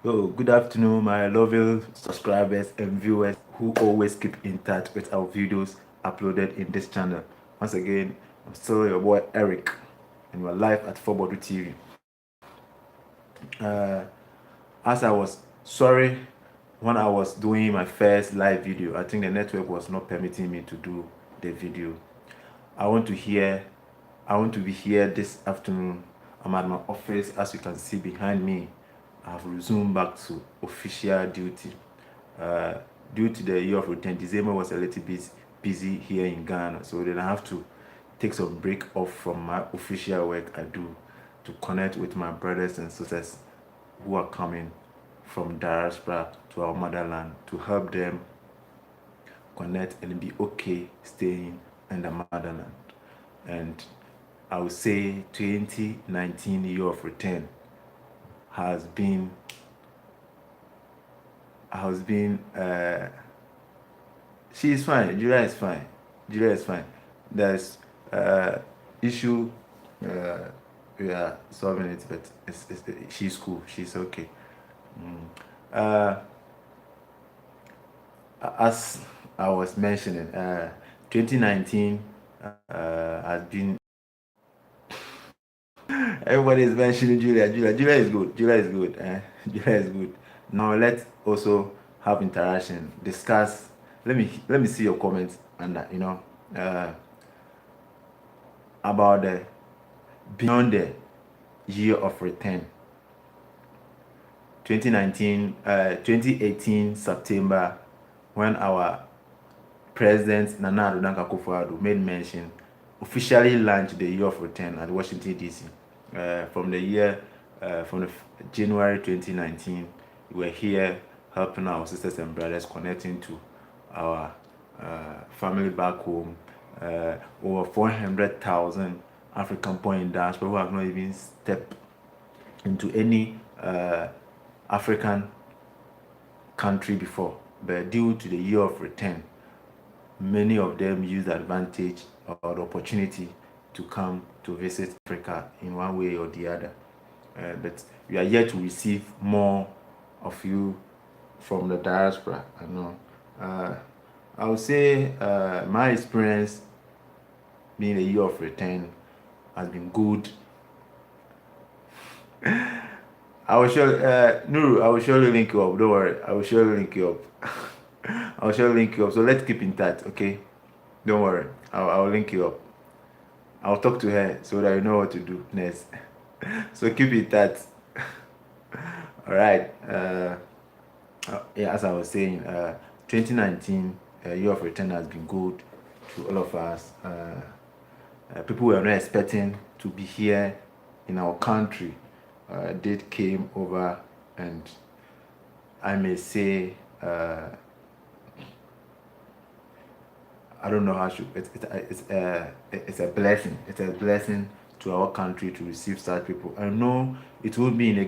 Yo, good afternoon, my lovely subscribers and viewers who always keep in touch with our videos uploaded in this channel. Once again, I'm still your boy Eric, and you are live at 4 TV. Uh, as I was sorry when I was doing my first live video, I think the network was not permitting me to do the video. I want to be here this afternoon. I'm at my office, as you can see behind me. I have resumed back to official duty. Uh, Due to the year of return, December was a little bit busy here in Ghana, so then I have to take some break off from my official work I do to connect with my brothers and sisters who are coming from diaspora to our motherland to help them connect and be okay staying in the motherland. And I would say 2019 year of return has been she is fine. Julia is fine. Julia is fine. There's issue we are solving it, but she's cool. She's okay. Uh, as I was mentioning, 2019 has been. Everybody is mentioning Julia. Julia is good. Julia is good. Julia is good. Now let's also have interaction. Discuss. Let me see your comments and uh, about the beyond the year of return. 2018 September, when our President Nana Addo Dankwa Akufo-Addo made mention, officially launched the year of return at Washington DC. From January 2019, we were here helping our sisters and brothers, connecting to our family back home. Over 400,000 African point diaspora who have not even stepped into any African country before, but due to the year of return, many of them use the advantage or the opportunity to come to visit Africa in one way or the other. But we are yet to receive more of you from the diaspora. I know. I would say my experience being a year of return has been good. I will show Nuru. I will surely link you up. Don't worry. I will surely link you up. I will surely link you up. So let's keep in touch, okay? Don't worry. I will link you up. I'll talk to her so that you know what to do next. So keep in touch. All right. Yeah, as I was saying, 2019 year of return has been good to all of us. People were not expecting to be here in our country. Did came over, and I may say, I don't know how to. It's a blessing. It's a blessing to our country to receive such people. I know it will be in a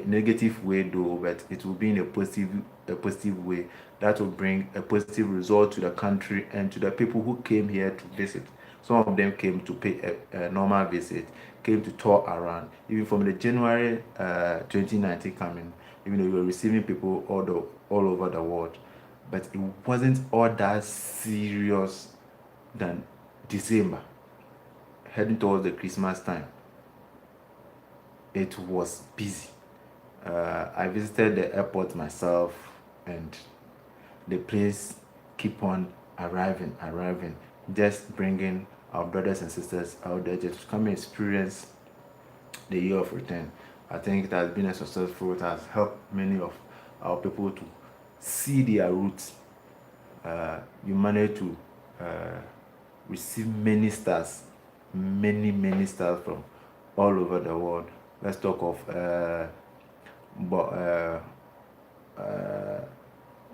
negative way though, but it will be in a positive way that will bring a positive result to the country and to the people who came here to visit. Some of them came to pay a normal visit, came to tour around. Even from the January 2019 coming, even though we were receiving people all over the world, but it wasn't all that serious than December, heading towards the Christmas time. It was busy. I visited the airport myself, and the place keep on arriving, just bringing our brothers and sisters out there just to come and experience the year of return. I think it has been a successful. It has helped many of our people to see their roots. You manage to receive many stars, many stars from all over the world. Let's talk of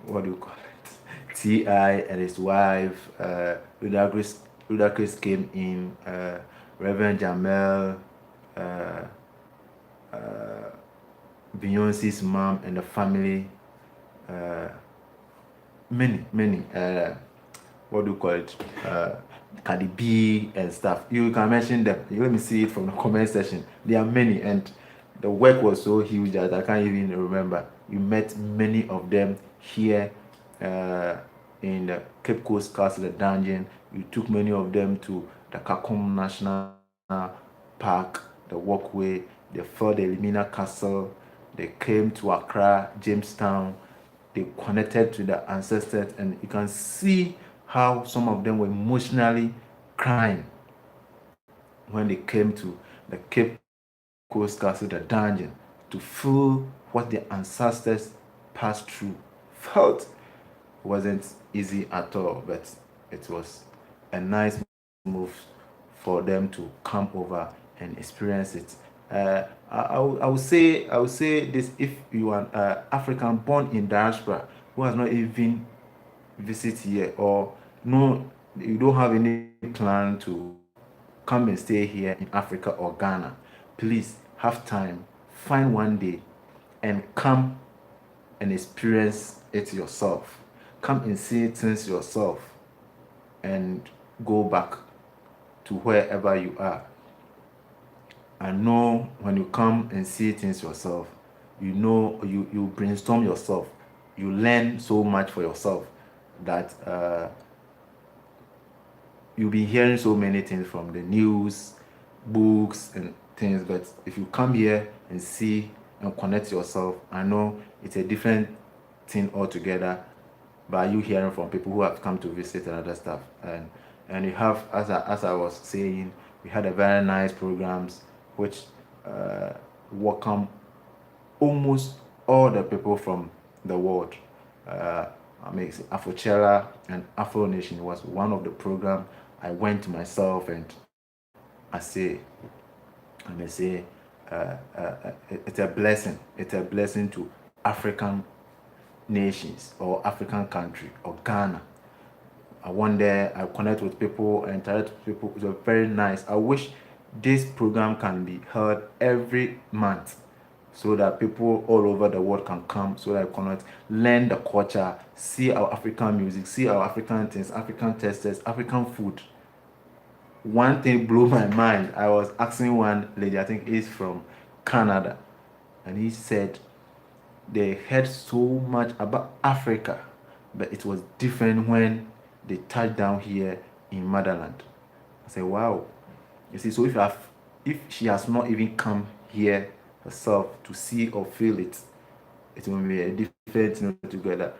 what do you call it? T.I. and his wife. Ludacris came in. Reverend Jamel. Uh, Beyonce's mom and the family. Many what do you call it, Cardi B and stuff. You can mention them. Let me see it from the comment section. There are many, and The work was so huge that I can't even remember. We met many of them here uh, in the Cape Coast Castle, the dungeon. We took many of them to the Kakum National Park, the walkway. They felt the Elimina Castle. They came to Accra, Jamestown. They connected to the ancestors, and you can see how some of them were emotionally crying when they came to the Cape Coast Castle, the dungeon, to feel what their ancestors passed through. Felt wasn't easy at all, but it was a nice move for them to come over and experience it. I would say this: if you are African born in diaspora who has not even visit here, or no, you don't have any plan to come and stay here in Africa or Ghana, please have time, find one day and come and experience it yourself. Come and see things yourself and go back to wherever you are. I know when you come and see things yourself, you know, you brainstorm yourself, you learn so much for yourself that you'll be hearing so many things from the news, books, and things. But if you come here and see and connect yourself, I know it's a different thing altogether. By you hearing from people who have come to visit and other stuff, and you have, as I was saying, we had a very nice programs which welcome almost all the people from the world. I mean, Afrochella and Afro Nation was one of the program I went to myself, and I say, I may say, it's a blessing. It's a blessing to African nations or African country or Ghana. I went there, I connect with people, I interact with people. It was very nice. I wish this program can be held every month so that people all over the world can come, so that I cannot learn the culture, see our African music, see our African things, African tastes, African food. One thing blew my mind. I was asking one lady, I think he's from Canada, and he said they heard so much about Africa, but it was different when they touched down here in motherland. I said, wow. You see, so if she has not even come here herself to see or feel it, it will be a different thing together.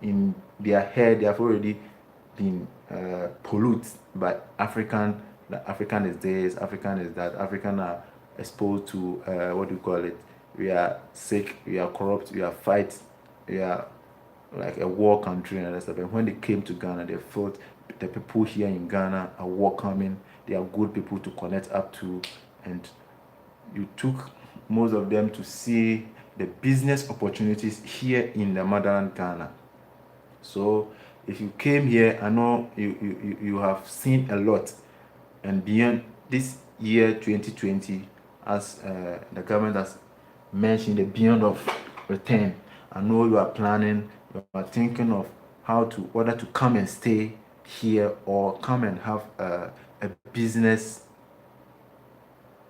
In their head, they have already been polluted by African. That African is this, African is that, African are exposed to what do you call it? We are sick, we are corrupt, we are fight, we are like a war country and other stuff. And when they came to Ghana, they felt the people here in Ghana are welcoming. They are good people to connect up to, and you took most of them to see the business opportunities here in the motherland Ghana. So if you came here, I know you have seen a lot, and beyond this year 2020, as the government has mentioned, the beyond of return. I know you are planning, you are thinking of how to, whether to come and stay here or come and have a business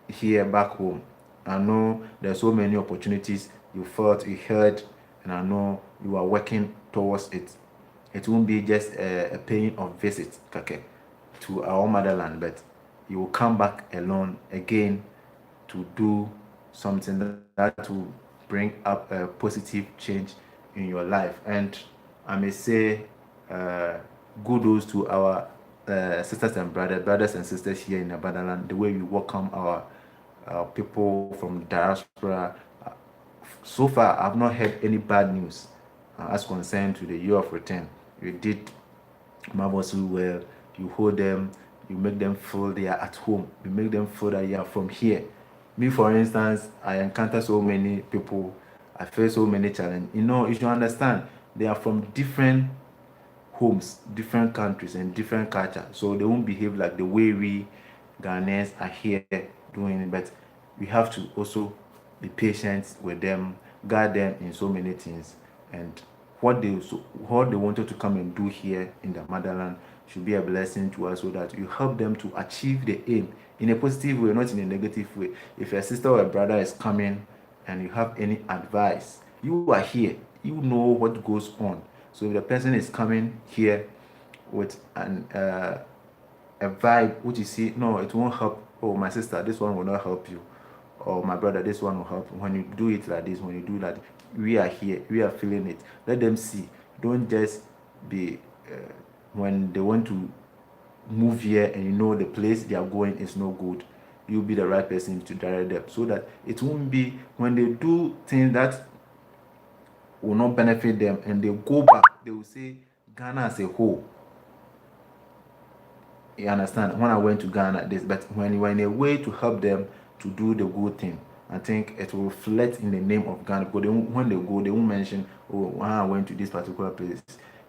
here back home. I know there's so many opportunities you felt, you heard, and I know you are working towards it. It won't be just a paying of visit, okay, to our motherland, but you will come back alone again to do something that will bring up a positive change in your life. And I may say, kudos to our sisters and brothers and sisters here in the motherland, the way we welcome our people from diaspora. So far, I've not heard any bad news as concerned to the year of return. You did marvelously well. You hold them, you make them feel they are at home. You make them feel that you are from here. Me, for instance, I encounter so many people. I face so many challenges. You know, you should understand, they are from different homes, different countries, and different culture. So they won't behave like the way we Ghanaians are here doing it. But we have to also be patient with them, guide them in so many things, and what they wanted to come and do here in the motherland should be a blessing to us, so that you help them to achieve the aim in a positive way, not in a negative way. If a sister or a brother is coming and you have any advice, you are here, you know what goes on. So if the person is coming here with a vibe which you see, no, it won't help. Oh, my sister, this one will not help you. Or my brother, this one will help. When you do it like this, when you do that, we are here, we are feeling it. Let them see. Don't just be when they want to move here and you know the place they are going is no good, you'll be the right person to direct them, so that it won't be when they do things that will not benefit them and they go back, they will say Ghana as a whole. You understand? When I went to Ghana, this, but when you are in a way to help them to do the good thing, I think it will reflect in the name of Ghana, because when they go, they won't mention, oh, when I went to this particular place,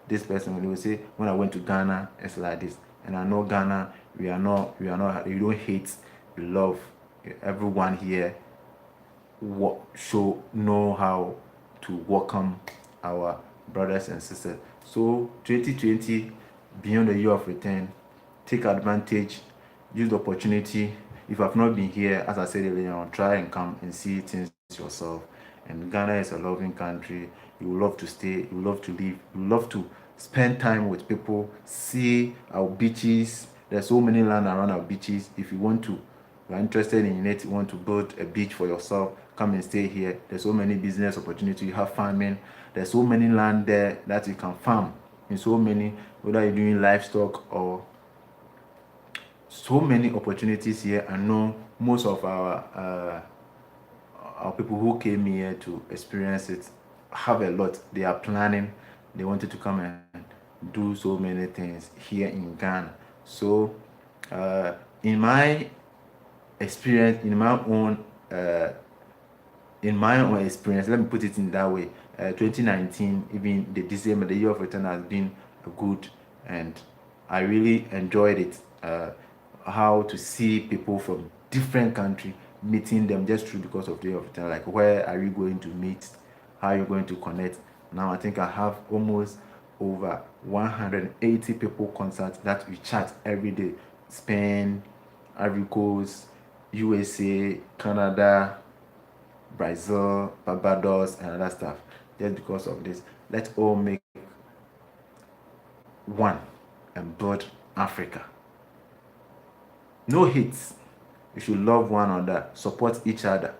this person, they will say, when I went to Ghana, it's like this. And I know Ghana, we are not, you don't hate, you love. Everyone here should know how to welcome our brothers and sisters. So 2020, beyond the year of return, take advantage, use the opportunity. If I've not been here, as I said earlier, try and come and see things yourself. And Ghana is a loving country. You will love to stay, you will love to live, you will love to spend time with people, see our beaches. There's so many land around our beaches. If you want to, you are interested in it, you want to build a beach for yourself, come and stay here. There's so many business opportunities. You have farming. There's so many land there that you can farm. In so many, whether you're doing livestock or so many opportunities here. I know most of our people who came here to experience it have a lot. They are planning. They wanted to come and do so many things here in Ghana. So, in my experience, in my own experience, let me put it in that way. 2019, even the December, the year of return, has been good, and I really enjoyed it. How to see people from different country, meeting them just through because of the year of return. Like, where are you going to meet? How are you going to connect? Now I think I have almost over 180 people contact that we chat every day. Spain, Ivory Coast, USA, Canada, Brazil, Barbados, and other stuff. Just because of this, let's all make one and build Africa. No hates. You should love one another, support each other.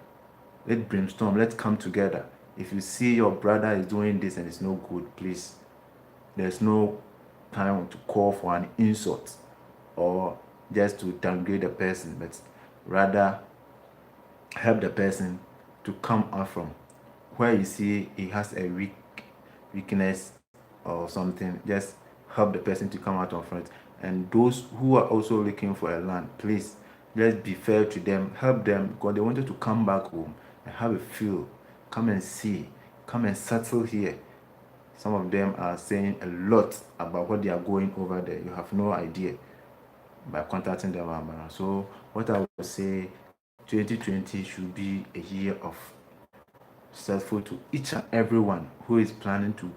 Let's brainstorm, let's come together. If you see your brother is doing this and it's no good, please, there's no time to call for an insult or just to downgrade the person, but rather help the person to come out from where you see he has a weakness or something. Just help the person to come out of front. And those who are also looking for a land, please, let's be fair to them, help them, because they wanted to come back home and have a feel, come and see, come and settle here. Some of them are saying a lot about what they are going over there. You have no idea by contacting them. So what I would say, 2020 should be a year of successful to each and everyone who is planning to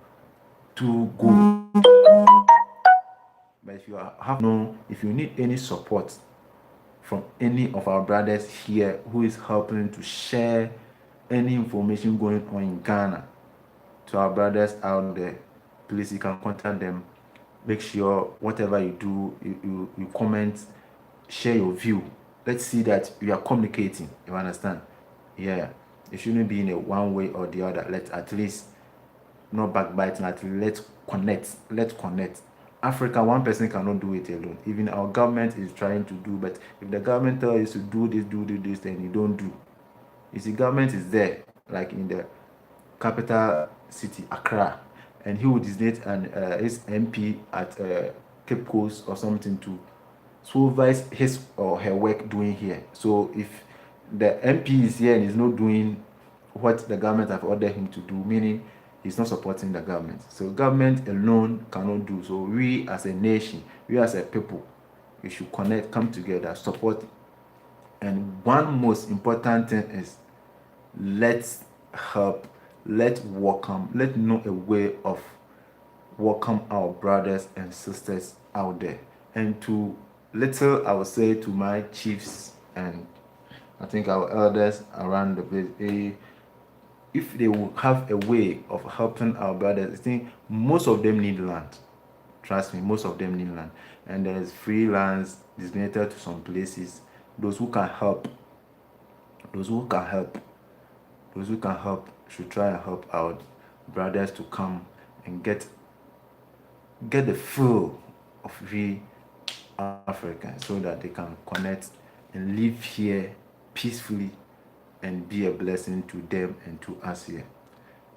go. But if you need any support from any of our brothers here who is helping to share any information going on in Ghana to our brothers out there, please, you can contact them. Make sure whatever you do, you comment, share your view. Let's see that you are communicating. You understand? Yeah, it shouldn't be in a one way or the other. Let's at least not backbiting. At least let's connect. Africa, one person cannot do it alone. Even our government is trying to do, but if the government tells you to do this, then you don't do. You see, government is there, like in the capital city, Accra, and he would designate his MP at Cape Coast or something to supervise his or her work doing here. So if the MP is here and is not doing what the government have ordered him to do, meaning he's not supporting the government. So government alone cannot do. So we as a nation, we as a people, we should connect, come together, support. And one most important thing is, let's help, let's welcome, let's know a way of welcome our brothers and sisters out there. And to little, I would say to my chiefs and I think our elders around the place, if they will have a way of helping our brothers, I think most of them need land. Trust me, most of them need land. And there's free lands designated to some places. Those who can help, those who can help, those who can help should try and help our brothers to come and get the feel of we Africans, so that they can connect and live here peacefully and be a blessing to them and to us here.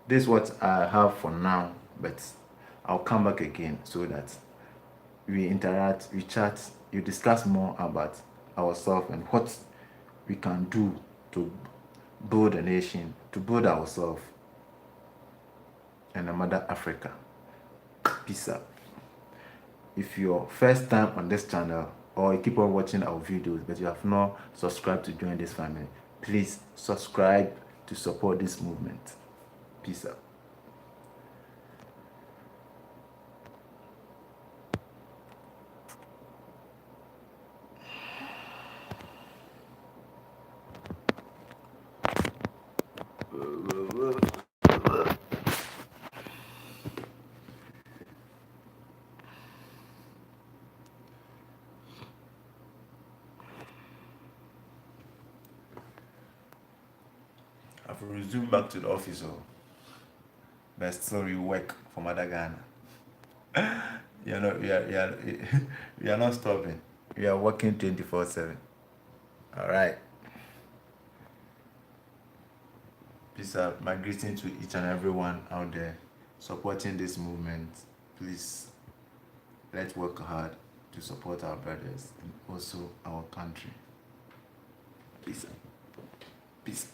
This is what I have for now, but I'll come back again so that we interact, we chat, you discuss more about ourselves and what we can do to build a nation, to build ourselves and a mother Africa. Peace out. If you're first time on this channel or you keep on watching our videos but you have not subscribed to join this family, please subscribe to support this movement. Peace out. I've resumed back to the office, but still we work for Mother Ghana. We are not stopping. We are working 24/7. All right. Peace out. My greeting to each and everyone out there supporting this movement. Please, let's work hard to support our brothers and also our country. Peace out. Peace.